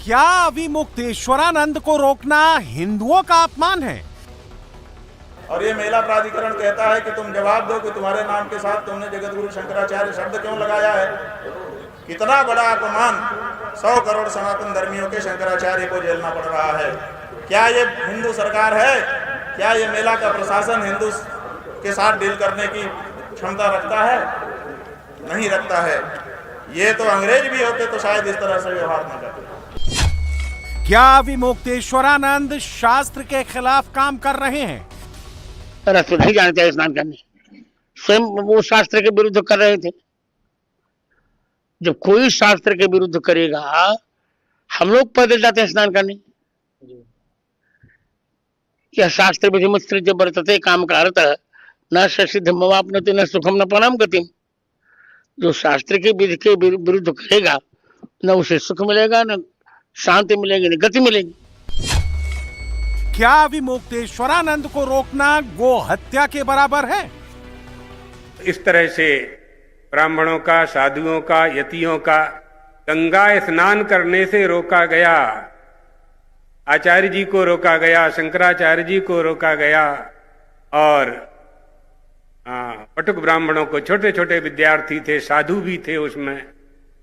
क्या अविमुक्तेश्वरानंद को रोकना हिंदुओं का अपमान है? और ये मेला प्राधिकरण कहता है कि तुम जवाब दो कि तुम्हारे नाम के साथ तुमने जगतगुरु शंकराचार्य शब्द क्यों लगाया है। कितना बड़ा अपमान 100 करोड़ सनातन धर्मियों के शंकराचार्य को झेलना पड़ रहा है। क्या ये हिंदू सरकार है? क्या ये मेला का प्रशासन हिंदू के साथ डील करने की क्षमता रखता है? नहीं रखता है। ये तो अंग्रेज भी होते तो शायद इस तरह से व्यवहार न करते। क्या अविमुक्तेश्वरानंद शास्त्र के खिलाफ काम कर रहे हैं? रास्ते नहीं जाना चाहिए स्नान करने, स्वयं वो शास्त्र के विरुद्ध कर रहे थे। जब कोई शास्त्र के विरुद्ध करेगा, हम लोग पैदल जाते हैं स्नान करने। यह शास्त्र विधि मुत्सृज्य वर्तते काम कारतः न सिद्धि मवाप्नोति न सुखम न पराम गतिम। जो शास्त्र के विधि के विरुद्ध करेगा, न उसे सुख मिलेगा, न शांति मिलेगी, न गति मिलेगी। क्या अविमुक्तेश्वरानंद को रोकना गो हत्या के बराबर है? इस तरह से ब्राह्मणों का, साधुओं का, यतियों का गंगा स्नान करने से रोका गया। आचार्य जी को रोका गया, शंकराचार्य जी को रोका गया, और पटुक ब्राह्मणों को, छोटे छोटे विद्यार्थी थे, साधु भी थे उसमें,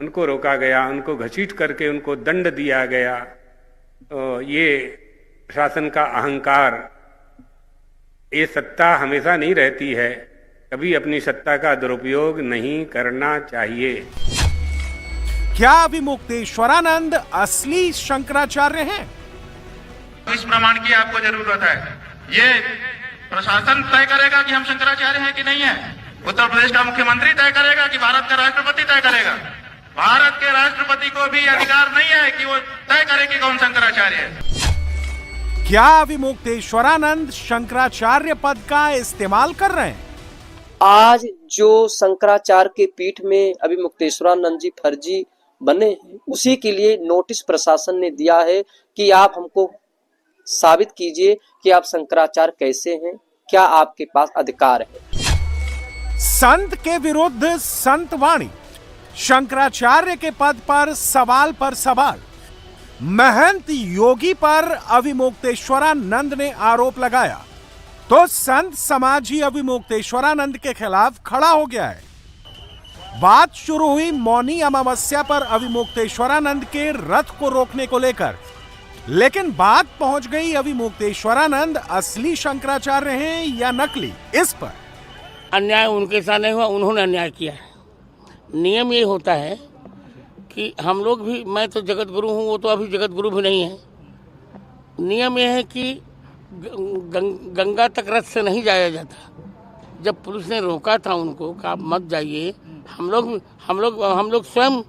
उनको रोका गया, उनको घसीट करके उनको दंड दिया गया। तो ये प्रशासन का अहंकार, ये सत्ता हमेशा नहीं रहती है, कभी अपनी सत्ता का दुरुपयोग नहीं करना चाहिए। क्या अविमुक्तेश्वरानंद असली शंकराचार्य हैं? इस प्रमाण की आपको जरूरत है। ये प्रशासन तय करेगा कि हम शंकराचार्य हैं कि नहीं है। उत्तर प्रदेश का मुख्यमंत्री तय करेगा कि भारत का राष्ट्रपति तय करेगा। भारत के राष्ट्रपति को भी अधिकार नहीं है कि वो तय करे कि कौन शंकराचार्य है। क्या अविमुक्तेश्वरानंद शंकराचार्य पद का इस्तेमाल कर रहे हैं? आज जो शंकराचार्य के पीठ में अविमुक्तेश्वरानंद जी फर्जी बने हैं, उसी के लिए नोटिस प्रशासन ने दिया है कि आप हमको साबित कीजिए कि आप शंकराचार्य कैसे हैं, क्या आपके पास अधिकार है। संत के विरुद्ध संत वाणी, शंकराचार्य के पद पर सवाल। महंत योगी पर अविमुक्तेश्वरानंद ने आरोप लगाया तो संत समाज ही अविमुक्तेश्वरानंद के खिलाफ खड़ा हो गया है। बात शुरू हुई मौनी अमावस्या पर अविमुक्तेश्वरानंद के रथ को रोकने को लेकर, लेकिन बात पहुंच गई अविमुक्तेश्वरानंद असली शंकराचार्य हैं या नकली, इस पर। अन्याय उनके साथ नहीं हुआ, उन्होंने अन्याय किया है। नियम ये होता है कि हम लोग भी, मैं तो जगत गुरु हूँ, वो तो अभी जगत गुरु भी नहीं है। नियम ये है कि गंगा तक रथ से नहीं जाया जाता। जब पुलिस ने रोका था उनको कि आप मत जाइए, हम लोग स्वयं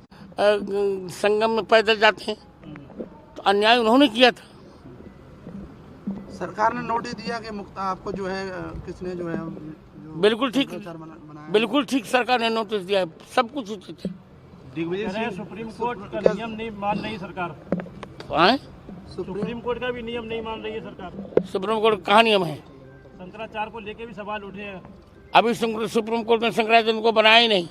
संगम में पैदल जाते हैं, तो अन्याय उन्होंने किया था। सरकार ने नोटिस दिया कि मुक्ता आपको जो है, किसने जो है, बिल्कुल ठीक सरकार ने नोटिस दिया है, सब कुछ उचित है। सुप्रीम कोर्ट का नियम नहीं मान रही सरकार। सुप्रीम कोर्ट का भी नियम नहीं मान रही है सरकार। सुप्रीम कोर्ट कहाँ नियम है? शंकराचार्य को लेके भी सवाल उठे हैं। अभी सुप्रीम कोर्ट ने शंकराचार्य को बनाया ही नहीं।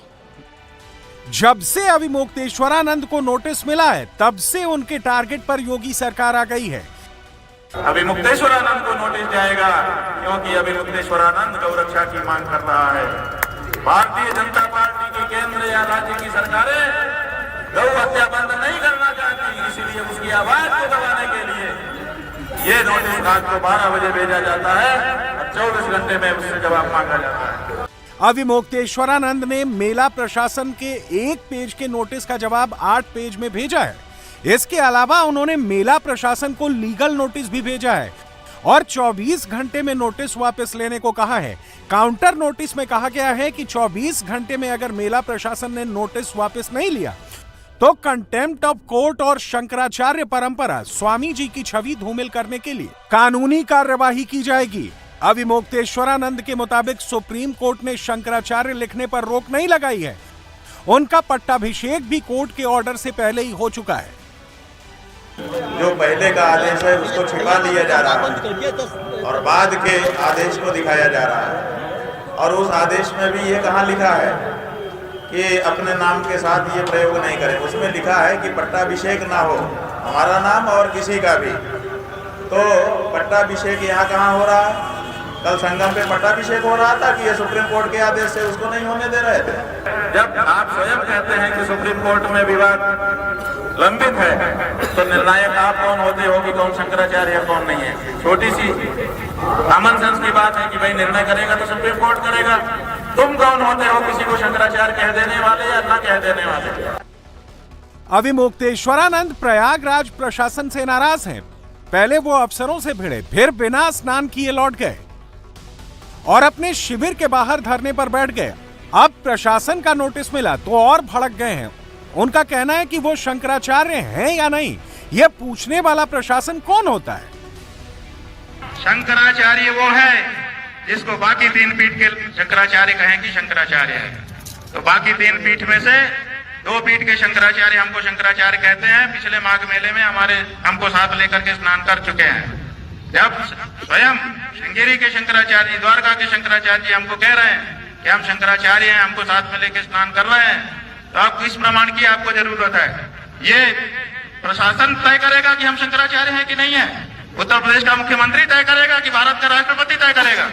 जब से अविमुक्तेश्वरानंद को नोटिस मिला है, तब से उनके टारगेट पर योगी सरकार आ गई है। अविमुक्तेश्वरानंद को नोटिस जाएगा क्योंकि अविमुक्तेश्वरानंद गौ रक्षा की मांग कर रहा है। भारतीय जनता पार्टी की केंद्र या राज्य की सरकारें गौ हत्या बंद नहीं करना चाहती, इसलिए उसकी आवाज को दबाने के लिए ये नोटिस रात को 12 बजे भेजा जाता है और 24 घंटे में उससे जवाब मांगा जाता है। अविमुक्तेश्वरानंद ने मेला प्रशासन के 1 पेज के नोटिस का जवाब 8 पेज में भेजा है। इसके अलावा उन्होंने मेला प्रशासन को लीगल नोटिस भी भेजा है और 24 घंटे में नोटिस वापस लेने को कहा है। काउंटर नोटिस में कहा गया है कि 24 घंटे में अगर मेला प्रशासन ने नोटिस वापस नहीं लिया तो कंटेम्प्ट ऑफ कोर्ट और शंकराचार्य परंपरा, स्वामी जी की छवि धूमिल करने के लिए कानूनी कार्यवाही की जाएगी। अविमुक्तेश्वरानंद के मुताबिक सुप्रीम कोर्ट ने शंकराचार्य लिखने पर रोक नहीं लगाई है। उनका पट्टाभिषेक भी कोर्ट के ऑर्डर से पहले ही हो चुका है। जो पहले का आदेश है उसको छिपा लिया जा रहा है और बाद के आदेश को दिखाया जा रहा है। और उस आदेश में भी ये कहाँ लिखा है कि अपने नाम के साथ ये प्रयोग नहीं करें। उसमें लिखा है कि पट्टाभिषेक ना हो हमारा नाम और किसी का भी। तो पट्टाभिषेक यहाँ कहाँ हो रहा है? कल संगम पे पट्टाभिषेक हो रहा था कि ये सुप्रीम कोर्ट के आदेश से उसको नहीं होने दे रहे थे। जब आप स्वयं कहते हैं कि सुप्रीम कोर्ट में विवाद लंबित है, तो निर्णायक आप कौन होते हो कि कौन शंकराचार्य है कौन नहीं है? छोटी सी कॉमन सेंस की बात है कि भाई निर्णय करेगा तो सुप्रीम कोर्ट करेगा। तुम कौन होते हो किसी को शंकराचार्य कह देने वाले या ना कह देने वाले? अभी मुक्तेश्वरानंद प्रयागराज प्रशासन से नाराज हैं। पहले वो अफसरों से भिड़े, फिर बिना स्नान किए लौट गए और अपने शिविर के बाहर धरने पर बैठ गए। अब प्रशासन का नोटिस मिला तो और भड़क गए हैं। उनका कहना है कि वो शंकराचार्य हैं या नहीं, यह पूछने वाला प्रशासन कौन होता है? शंकराचार्य वो है जिसको बाकी 3 पीठ के शंकराचार्य कहें कि शंकराचार्य है। तो बाकी 3 पीठ में से 2 पीठ के शंकराचार्य हमको शंकराचार्य कहते हैं। पिछले माघ मेले में हमको साथ लेकर के स्नान कर चुके हैं। जब स्वयं श्रृंगेरी के शंकराचार्य, द्वारका के शंकराचार्य जी हमको कह रहे हैं कि हम शंकराचार्य हैं, हमको साथ में लेकर स्नान कर रहे हैं, तो आपको इस प्रमाण की आपको जरूरत है। ये प्रशासन तय करेगा कि हम शंकराचार्य हैं कि नहीं है। उत्तर प्रदेश का मुख्यमंत्री तय करेगा कि भारत का राष्ट्रपति तय करेगा?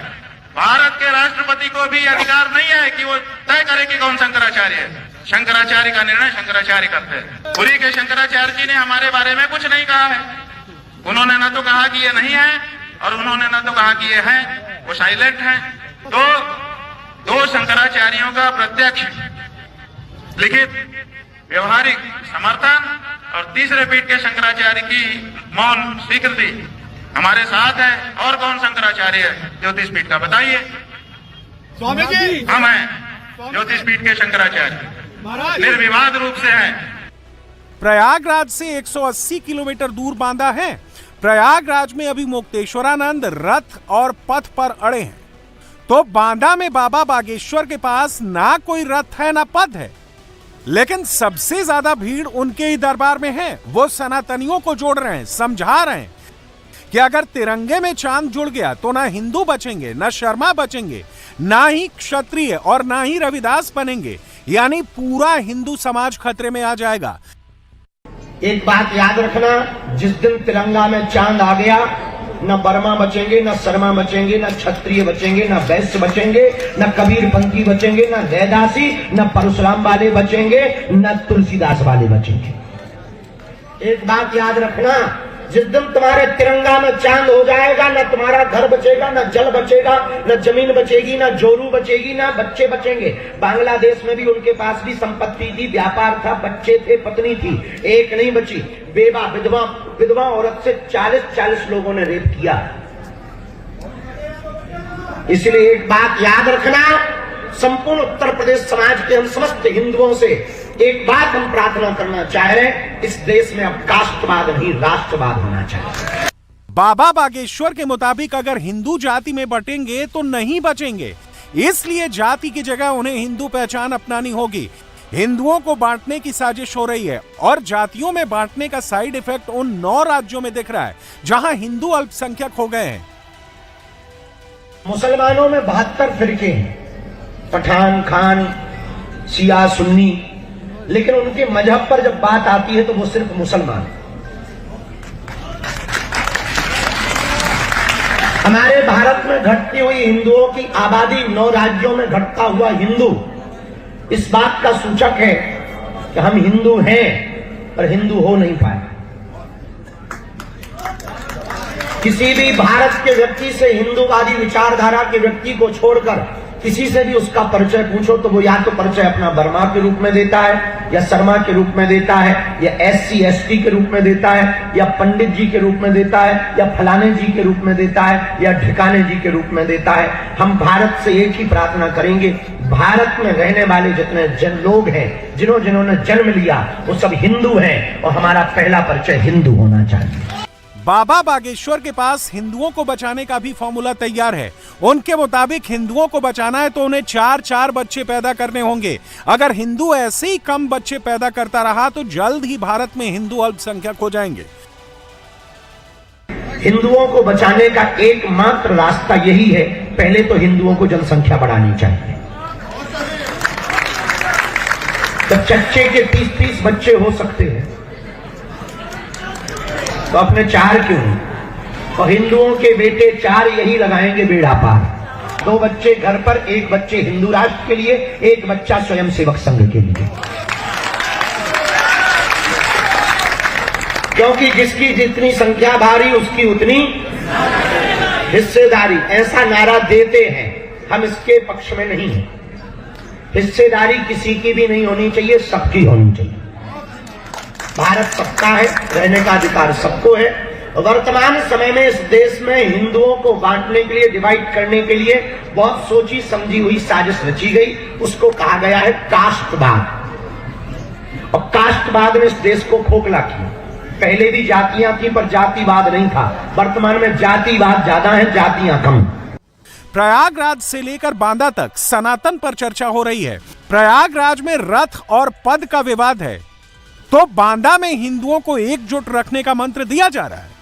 भारत के राष्ट्रपति को भी अधिकार नहीं है कि वो तय करे कि कौन शंकराचार्य है। शंकराचार्य का निर्णय शंकराचार्य करते हैं। पुरी के शंकराचार्य जी ने हमारे बारे में कुछ नहीं कहा है। उन्होंने ना तो कहा कि ये नहीं है और उन्होंने ना तो कहा कि ये है, वो साइलेंट है। तो 2 शंकराचार्यों का प्रत्यक्ष लिखित व्यवहारिक समर्थन और तीसरे पीठ के शंकराचार्य की मौन स्वीकृति हमारे साथ है। और कौन शंकराचार्य है ज्योतिष पीठ का? बताइए। स्वामी जी, हम हैं ज्योतिष पीठ के शंकराचार्य, निर्विवाद रूप से हैं। प्रयागराज से 180 किलोमीटर दूर बांदा है। प्रयागराज में अभी मुक्तेश्वरानंद रथ और पथ पर अड़े हैं, तो बांदा में बाबा बागेश्वर के पास ना कोई रथ है ना पथ है, लेकिन सबसे ज्यादा भीड़ उनके ही दरबार में है। वो सनातनियों को जोड़ रहे हैं, समझा रहे हैं कि अगर तिरंगे में चांद जुड़ गया तो ना हिंदू बचेंगे, ना शर्मा बचेंगे, ना ही क्षत्रिय और ना ही रविदास बनेंगे, यानी पूरा हिंदू समाज खतरे में आ जाएगा। एक बात याद रखना, जिस दिन तिरंगा में चांद आ गया, न बर्मा बचेंगे, न शर्मा बचेंगे, न क्षत्रिय बचेंगे, न वैश्य बचेंगे, न कबीरपंथी बचेंगे, न रैदासी, न परशुराम वाले बचेंगे, न तुलसीदास वाले बचेंगे। एक बात याद रखना, जिस दिन तुम्हारे तिरंगा में चांद हो जाएगा, न तुम्हारा घर बचेगा, न जल बचेगा, न जमीन बचेगी, न जोरू बचेगी, न बच्चे बचेंगे। बांग्लादेश में भी उनके पास भी संपत्ति थी, व्यापार था, बच्चे थे, पत्नी थी, एक नहीं बची। विधवा औरत से 40 लोगों ने रेप किया। इसलिए एक बात याद रखना, संपूर्ण उत्तर प्रदेश समाज के हम समस्त हिंदुओं से एक बात हम प्रार्थना करना चाह रहे हैं, इस देश में अब कास्टवाद नहीं राष्ट्रवाद होना चाहिए। बाबा बागेश्वर के मुताबिक अगर हिंदू जाति में बटेंगे तो नहीं बचेंगे, इसलिए जाति की जगह उन्हें हिंदू पहचान अपनानी होगी। हिंदुओं को बांटने की साजिश हो रही है और जातियों में बांटने का साइड इफेक्ट उन 9 राज्यों में दिख रहा है जहां हिंदू अल्पसंख्यक हो गए हैं। मुसलमानों में 72 फिरके हैं, पठान, खान, शिया, सुन्नी, लेकिन उनके मजहब पर जब बात आती है तो वो सिर्फ मुसलमान। हमारे भारत में घटती हुई हिंदुओं की आबादी 9 राज्यों में घटता हुआ हिंदू इस बात का सूचक है कि हम हिंदू हैं पर हिंदू हो नहीं पाए। किसी भी भारत के व्यक्ति से, हिंदूवादी विचारधारा के व्यक्ति को छोड़कर किसी से भी उसका परिचय पूछो तो वो या तो परिचय अपना वर्मा के रूप में देता है, या शर्मा के रूप में देता है, या SC ST के रूप में देता है, या पंडित जी के रूप में देता है, या फलाने जी के रूप में देता है, या ढिकाने जी के रूप में देता है। हम भारत से एक ही प्रार्थना करेंगे, भारत में रहने वाले जितने लोग हैं, जिन्होंने जन्म लिया, वो सब हिंदू हैं और हमारा पहला परिचय हिंदू होना चाहिए। बाबा बागेश्वर के पास हिंदुओं को बचाने का भी फॉर्मूला तैयार है। उनके मुताबिक हिंदुओं को बचाना है तो उन्हें 4 बच्चे पैदा करने होंगे। अगर हिंदू ऐसे ही कम बच्चे पैदा करता रहा तो जल्द ही भारत में हिंदू अल्पसंख्यक हो जाएंगे। हिंदुओं को बचाने का एकमात्र रास्ता यही है, पहले तो हिंदुओं को जनसंख्या बढ़ानी चाहिए। तो चच्चे के 30-30 बच्चे हो सकते हैं, तो अपने 4 क्यों नहीं? और हिंदुओं के बेटे 4 यही लगाएंगे बेड़ा पार। 2 बच्चे घर पर, 1 बच्चे हिंदू राष्ट्र के लिए, 1 बच्चा स्वयं सेवक संघ के लिए। क्योंकि जिसकी जितनी संख्या भारी उसकी उतनी हिस्सेदारी, ऐसा नारा देते हैं। हम इसके पक्ष में नहीं हैं। हिस्सेदारी किसी की भी नहीं होनी चाहिए, सबकी होनी चाहिए। भारत सबका है, रहने का अधिकार सबको है। वर्तमान समय में इस देश में हिंदुओं को बांटने के लिए, डिवाइड करने के लिए बहुत सोची समझी हुई साजिश रची गई। उसको कहा गया है कास्टवाद। और कास्टवाद ने इस देश को खोखला किया। पहले भी जातियां थी पर जातिवाद नहीं था। वर्तमान में जातिवाद ज्यादा है, जातियां कम। प्रयागराज से लेकर बांदा तक सनातन पर चर्चा हो रही है। प्रयागराज में रथ और पद का विवाद है, तो बांदा में हिंदुओं को एकजुट रखने का मंत्र दिया जा रहा है।